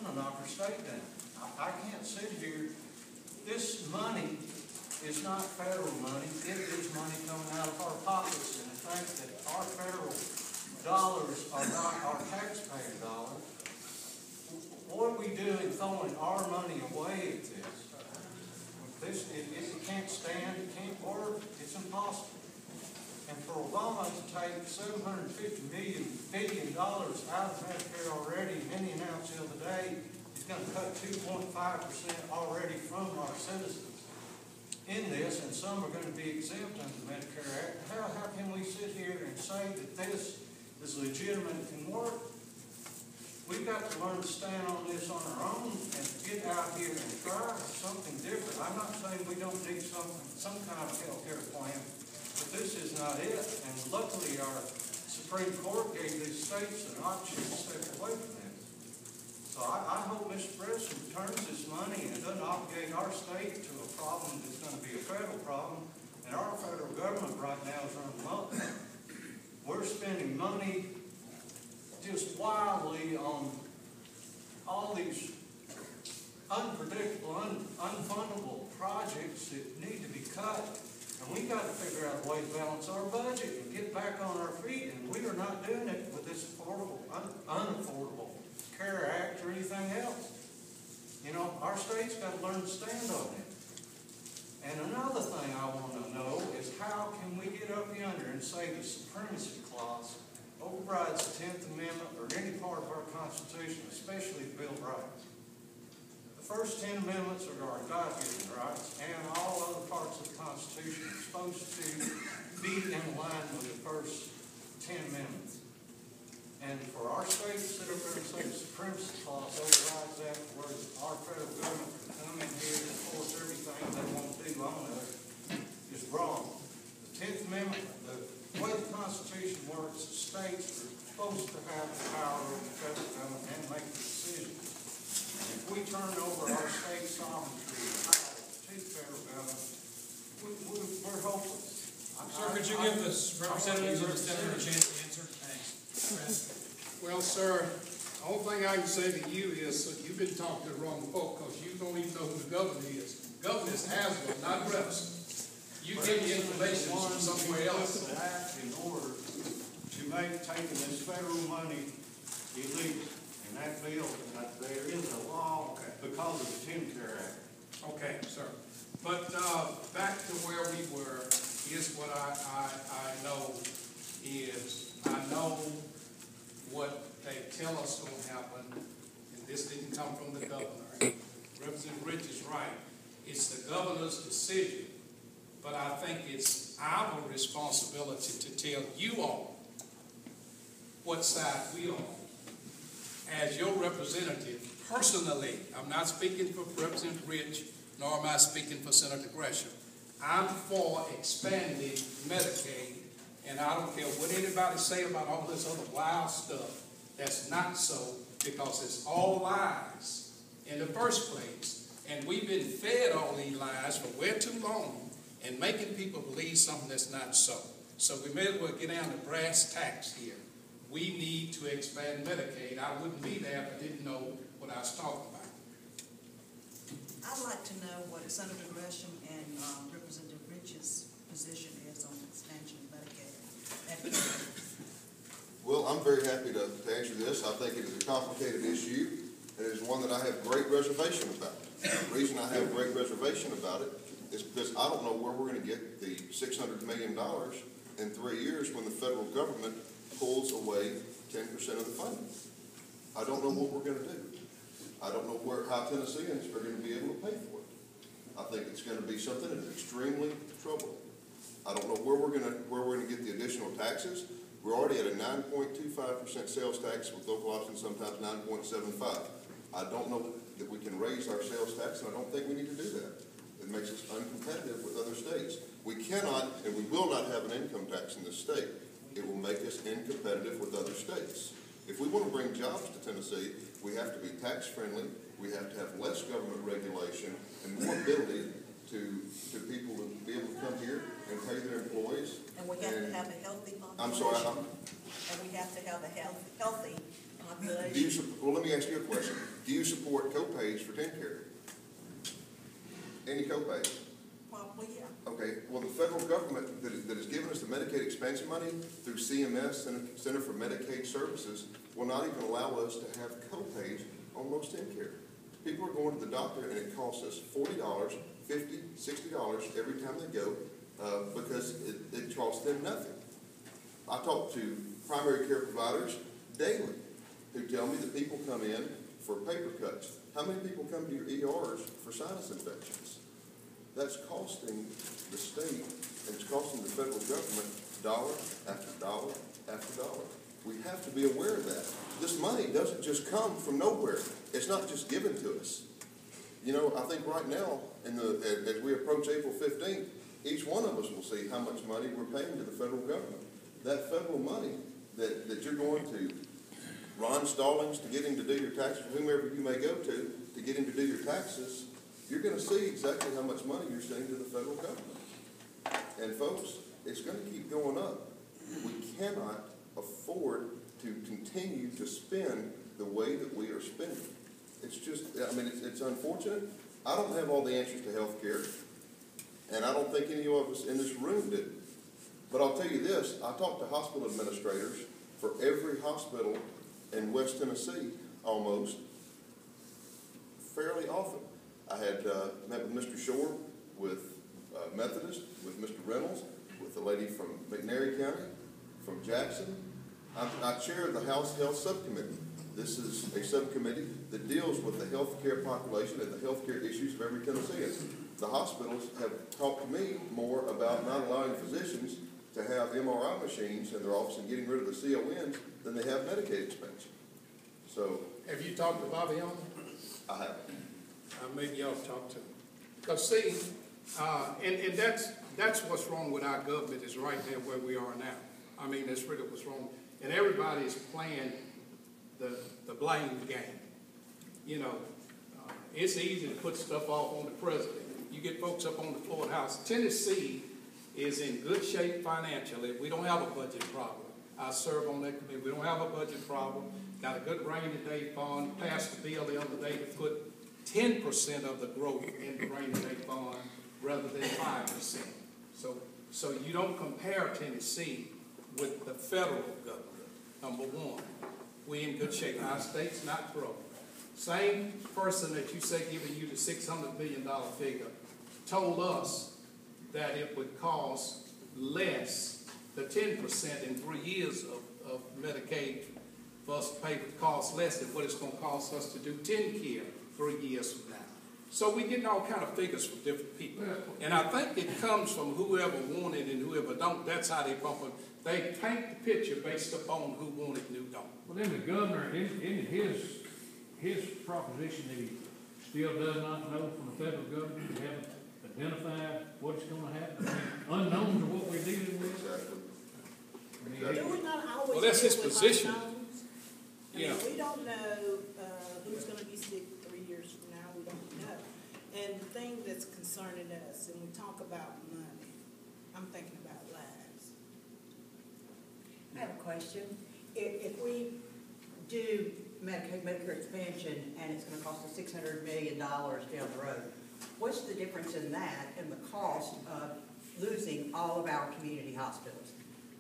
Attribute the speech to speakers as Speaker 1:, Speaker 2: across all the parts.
Speaker 1: going to knock our state down. I can't sit here. This money is not federal money. It is money coming out of our pockets. And the fact that our federal dollars are not our taxpayer dollars, what are we doing throwing our money away at this? It can't stand, it can't work, it's impossible. And for Obama to take $750 billion out of Medicare already, and he announced the other day he's going to cut 2.5% already from our citizens in this, and some are going to be exempt under the Medicare Act. How can we sit here and say that this is legitimate and can work? We've got to learn to stand on this on our own and get out here and try something different. I'm not saying we don't need some kind of health care plan, but this is not it. And luckily our Supreme Court gave these states an option to step away from this. So I hope Mr. President returns this money and doesn't obligate our state to a problem that's going to be a federal problem. And our federal government right now is running amok. We're spending money just wildly on all these unpredictable, unfundable projects that need to be cut. And we've got to figure out a way to balance our budget and get back on our feet. And we are not doing it with this unaffordable CARE Act or anything else. You know, our state's got to learn to stand on it. And another thing I want to know is how can we get up yonder and say the supremacy clause overrides the 10th Amendment or any part of our Constitution, especially the Bill of Rights. The first 10 amendments are our God-given rights, and all other parts of the Constitution are supposed to be in line with the first 10 amendments. And for our state to sit up there and say the supremacy clause overrides that, where our federal government can come in here and enforce everything they want to do on us, is wrong. The 10th Amendment, the way the Constitution works, the states are supposed to have the power of the federal government and make the decisions. And if we turn over our state sovereignty to the federal government, we're hopeless.
Speaker 2: Sir, could you give the representatives of the Senate a chance to answer? Thanks.
Speaker 3: Well, sir, the only thing I can say to you is that you've been talking to the wrong folk because you don't even know who the governor is. The governor is Haslam, not Revson. You get the information from somewhere else.
Speaker 1: Act in order to make taking this federal money illegal. And that bill, there is a law because of the TennCare Act.
Speaker 3: Okay, sir. But back to where we were, here's what I know is, I know what they tell us going to happen, and this didn't come from the governor. Representative Rich is right. It's the governor's decision. But I think it's our responsibility to tell you all what side we are on. As your representative, personally, I'm not speaking for Representative Rich, nor am I speaking for Senator Gresham. I'm for expanding Medicaid, and I don't care what anybody say about all this other wild stuff. That's not so, because it's all lies in the first place. And we've been fed all these lies for way too long and making people believe something that's not so. So we may as well get down to brass tacks here. We need to expand Medicaid. I wouldn't be there if I didn't know what I was talking about.
Speaker 4: I'd like to know what Senator Gresham and Representative Rich's position is on expansion of Medicaid.
Speaker 5: Well, I'm very happy to answer this. I think it is a complicated issue, and it is one that I have great reservation about. The reason I have great reservation about it is because I don't know where we're going to get the $600 million in 3 years when the federal government pulls away 10% of the funding. I don't know what we're going to do. I don't know how Tennesseans are going to be able to pay for it. I think it's going to be something that's extremely troubling. I don't know where we're going to get the additional taxes. We're already at a 9.25% sales tax with local options, sometimes 9.75. I don't know that we can raise our sales tax, and I don't think we need to do that. It makes us uncompetitive with other states. We cannot and we will not have an income tax in this state. It will make us incompetitive with other states. If we want to bring jobs to Tennessee, we have to be tax friendly, we have to have less government regulation, and more ability to people to be able to come here and pay their employees.
Speaker 4: And we have to have a healthy population.
Speaker 5: I'm sorry.
Speaker 4: And we have to have a healthy population.
Speaker 5: Well, let me ask you a question. Do you support co-pays for TennCare? Any co-pays?
Speaker 4: Probably, yeah.
Speaker 5: Okay, well, the federal government that has given us the Medicaid expansion money through CMS, Center for Medicaid Services, will not even allow us to have co-pays on most TennCare. People are going to the doctor and it costs us $40, $50, $60 every time they go, because it costs them nothing. I talk to primary care providers daily who tell me that people come in for paper cuts. How many people come to your ERs for sinus infections? That's costing the state and it's costing the federal government dollar after dollar after dollar. We have to be aware of that. This money doesn't just come from nowhere. It's not just given to us. You know, I think right now, as we approach April 15th, each one of us will see how much money we're paying to the federal government. That federal money that you're going to Ron Stallings to get him to do your taxes, whomever you may go to get him to do your taxes, you're going to see exactly how much money you're sending to the federal government. And folks, it's going to keep going up. We cannot afford to continue to spend the way that we are spending. It's just, I mean, it's unfortunate. I don't have all the answers to health care, and I don't think any of us in this room do. But I'll tell you this, I talk to hospital administrators for every hospital in West Tennessee, almost, fairly often. I had met with Mr. Shore, with Methodist, with Mr. Reynolds, with the lady from McNairy County, from Jackson. I chair the House Health Subcommittee. This is a subcommittee that deals with the health care population and the health care issues of every Tennessean. The hospitals have talked to me more about not allowing physicians to have MRI machines in their office and getting rid of the CONs than they have Medicaid expansion. So,
Speaker 3: Have you talked to Bobby on that?
Speaker 5: I have.
Speaker 3: Maybe y'all talk to him. Because see, and that's what's wrong with our government, is right there where we are now. I mean, that's really what's wrong. And everybody's playing the blame game. You know, it's easy to put stuff off on the president. You get folks up on the floor of the House. Tennessee is in good shape financially. We don't have a budget problem. I serve on that committee. We don't have a budget problem. Got a good rainy day fund. Passed the bill the other day to put 10% of the growth in the rainy day fund rather than 5%. So you don't compare Tennessee with the federal government, number one. We in good shape. Our state's not broke. Same person that you say giving you the $600 million figure told us that it would cost less, the 10% in 3 years of Medicaid for us to pay would cost less than what it's going to cost us to do TennCare 3 years from now. So we're getting all kind of figures from different people. And I think it comes from whoever wanted and whoever don't. That's how they pump it. They paint the picture based upon who wanted and who don't.
Speaker 2: Well, then the governor, in his proposition that he still does not know from the federal government, we haven't identified what's gonna happen. I mean, unknowns are what we're dealing with.
Speaker 5: Exactly.
Speaker 2: I mean,
Speaker 5: Exactly.
Speaker 6: Do we not always
Speaker 3: Well, that's
Speaker 6: deal
Speaker 3: his
Speaker 6: with
Speaker 3: position.
Speaker 6: unknowns? I mean,
Speaker 3: Yeah.
Speaker 6: we don't know who's going to be sick 3 years from now. We don't know. And the thing that's concerning us, and we talk about money, I'm thinking about lives.
Speaker 7: I have a question. If we do Medicare expansion and it's gonna cost us $600 million down the road, what's the difference in that and the cost of losing all of our community hospitals?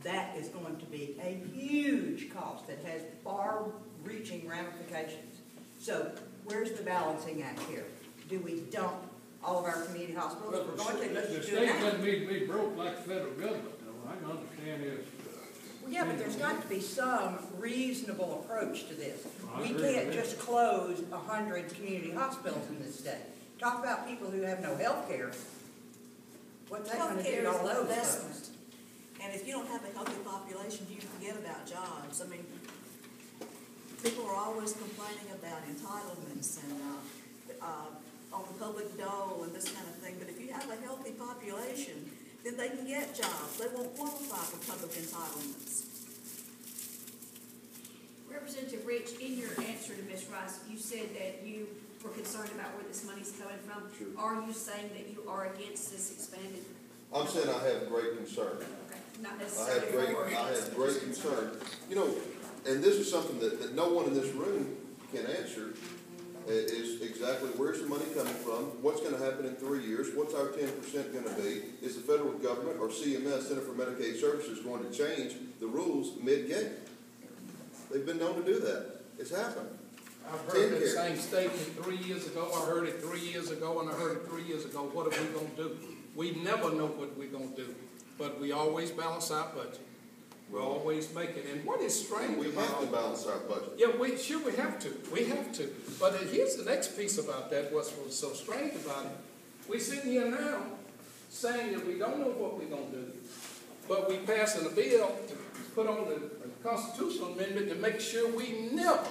Speaker 7: That is going to be a huge cost that has far-reaching ramifications. So where's the balancing act here? Do we dump all of our community hospitals?
Speaker 2: Well,
Speaker 7: We're going to, let's
Speaker 2: the
Speaker 7: do it
Speaker 2: state
Speaker 7: now.
Speaker 2: doesn't need to be broke like the federal government, though. I can understand this.
Speaker 7: Well, yeah, but there's got to be some reasonable approach to this.
Speaker 2: I
Speaker 7: We
Speaker 2: agree with
Speaker 7: can't
Speaker 2: that.
Speaker 7: just close 100 community hospitals in this state. Talk about people who have no health care. What's that going to do
Speaker 4: Healthcare
Speaker 7: to
Speaker 4: is
Speaker 7: all
Speaker 4: an
Speaker 7: those
Speaker 4: investment.
Speaker 7: folks?
Speaker 4: And if you don't have a healthy population, you forget about jobs. I mean, people are always complaining about entitlements and on the public dole and this kind of thing. But if you have a healthy population, then they can get jobs. They won't qualify for public entitlements.
Speaker 8: Representative Rich, in your answer to Ms. Rice, you said that you were concerned about where this money's coming from.
Speaker 5: Sure.
Speaker 8: Are you saying that you are against this expanded?
Speaker 5: I'm saying I have great concern.
Speaker 8: Okay, not
Speaker 5: I
Speaker 8: necessarily
Speaker 5: have
Speaker 8: for or
Speaker 5: great
Speaker 8: against.
Speaker 5: concern. You know, And this is something that no one in this room can answer, is exactly where's the money coming from? What's gonna happen in 3 years? What's our 10% gonna be? Is the federal government or CMS, Center for Medicaid Services, going to change the rules mid-game? They've been known to do that. It's happened.
Speaker 3: I've heard that same statement 3 years ago, I heard it 3 years ago, and I heard it 3 years ago. What are we gonna do? We never know what we're gonna do, but we always balance our budget. We always make it, and what is strange
Speaker 5: We
Speaker 3: about
Speaker 5: have
Speaker 3: all
Speaker 5: to balance our budget.
Speaker 3: Yeah, we have to. But here's the next piece about that, what's so strange about it. We're sitting here now saying that we don't know what we're gonna do, but we passing a bill to put on the constitutional amendment to make sure we never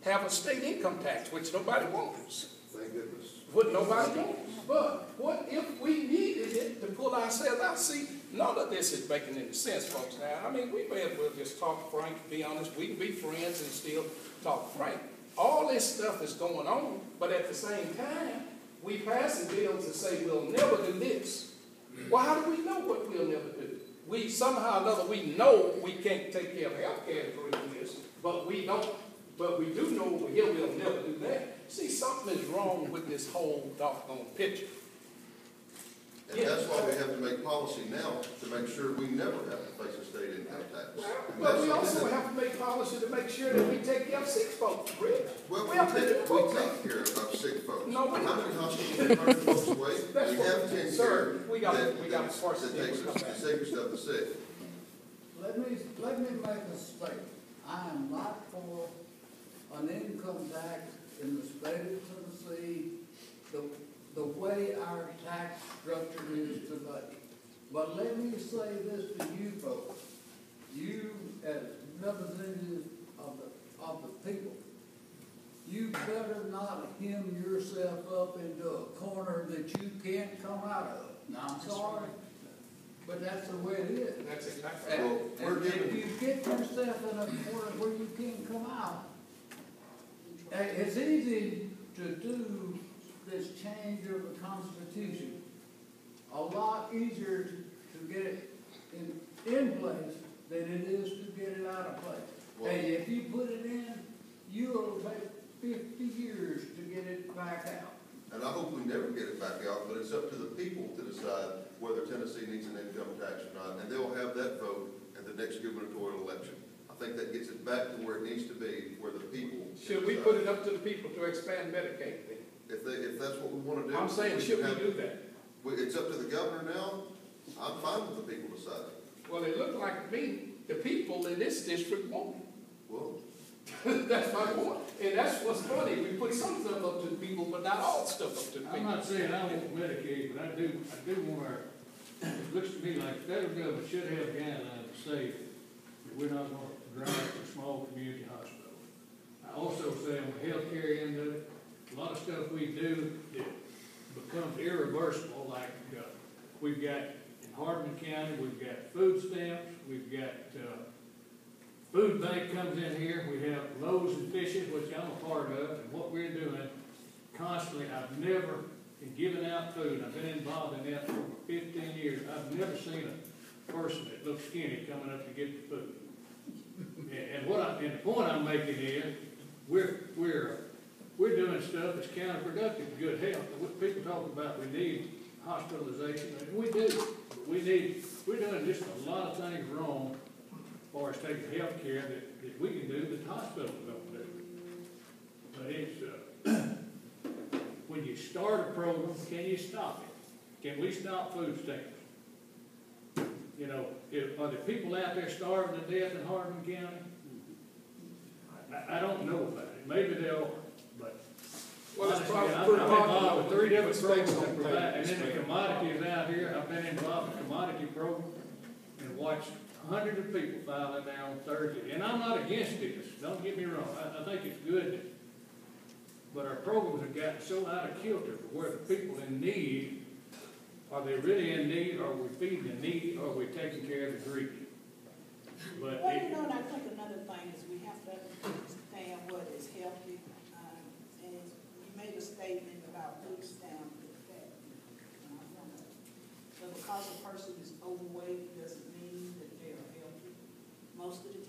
Speaker 3: have a state income tax, which nobody wants.
Speaker 5: Thank goodness.
Speaker 3: What nobody wants. But what if we needed it to pull ourselves out? See, none of this is making any sense, folks, now. I mean, we may as well just talk frank, be honest. We can be friends and still talk frank. All this stuff is going on, but at the same time, we passing bills that say we'll never do this. Well, how do we know what we'll never do? We somehow or another, we know we can't take care of health care through this, but we don't. But we do know over here we'll never do that. See, something is wrong with this whole doggone picture.
Speaker 5: And that's why we have to make policy now to make sure we never have to face a state income tax.
Speaker 3: But we also have to make policy to make sure that we take care of sick folks, Rich.
Speaker 5: Well, we
Speaker 3: have to do
Speaker 5: take care of sick folks.
Speaker 3: No, we
Speaker 5: How
Speaker 3: don't.
Speaker 5: many hospitals turn folks away?
Speaker 3: That's
Speaker 5: We
Speaker 3: what-
Speaker 5: have 10
Speaker 3: sir,
Speaker 5: care
Speaker 3: we got-
Speaker 5: that
Speaker 3: we got to parse it.
Speaker 5: takes us, the safest of the sick.
Speaker 9: Let me make a statement. I am not for an income tax in the state of Tennessee, the way our tax structure is today. But let me say this to you folks, you as representatives of the people, you better not hem yourself up into a corner that you can't come out of. Now, I'm sorry, but that's the way it is.
Speaker 3: That's exactly.
Speaker 5: Well, we're
Speaker 9: And if
Speaker 5: giving,
Speaker 9: you get yourself in a corner where you can't come out, it's easy to do this change of the Constitution. A lot easier to get it in place than it is to get it out of place. And if you put it in, you'll take 50 years to get it back out.
Speaker 5: and I hope we never get it back out, but it's up to the people to decide whether Tennessee needs an income tax or not, and they'll have that vote at the next gubernatorial election. I think that gets it back to where it needs to be, where the people.
Speaker 3: Should we put it up to the people to expand Medicaid then?
Speaker 5: If that's what we want to do.
Speaker 3: I'm saying, should we
Speaker 5: have-
Speaker 3: do that?
Speaker 5: It's up to the governor now. I'm fine with the people deciding.
Speaker 3: Well, it looked like to me, the people in this district won't.
Speaker 5: Well,
Speaker 3: That's my point. And that's what's funny. We put some stuff up to the people, but not all stuff up to the
Speaker 2: I'm
Speaker 3: people.
Speaker 2: not saying I want Medicaid, but I do want our, it looks to me like the federal government should have guidelines to say that we're not going to drive to small community hospitals. I also say on the healthcare end of it, a lot of stuff we do that becomes irreversible, like, we've got in Hardin County, we've got food stamps, we've got, food bank comes in here, we have Loaves and Fishes, which I'm a part of, and what we're doing constantly, I've never, in giving out food, I've been involved in that for over 15 years, I've never seen a person that looks skinny coming up to get the food. And the point I'm making is, we're doing stuff that's counterproductive to good health. People talk about we need hospitalization, and we do. We're doing just a lot of things wrong as far as taking health care that we can do that the hospitals don't do. But it's, when you start a program, can you stop it? Can we stop food stamps? You know, are there people out there starving to death in Hardin County? I don't know about it. Maybe they are, but
Speaker 3: Well, it's
Speaker 2: honestly,
Speaker 3: probably
Speaker 2: I'm
Speaker 3: pretty
Speaker 2: involved with 3 different
Speaker 3: Mistakes
Speaker 2: programs that
Speaker 3: on
Speaker 2: provide, and
Speaker 3: paper.
Speaker 2: then the commodities out here, I've been involved in a commodity program and watched hundreds of people filing there on Thursday. And I'm not against this, don't get me wrong, I think it's good, but our programs have gotten so out of kilter for where the people in need, are they really in need, or are we feeding the need, or are we taking care of the greedy? But
Speaker 6: Well, you know, and I think another thing is we have to understand what is healthy. And you made a statement about food stamp effect. So because a person is overweight doesn't mean that they are healthy. Most of the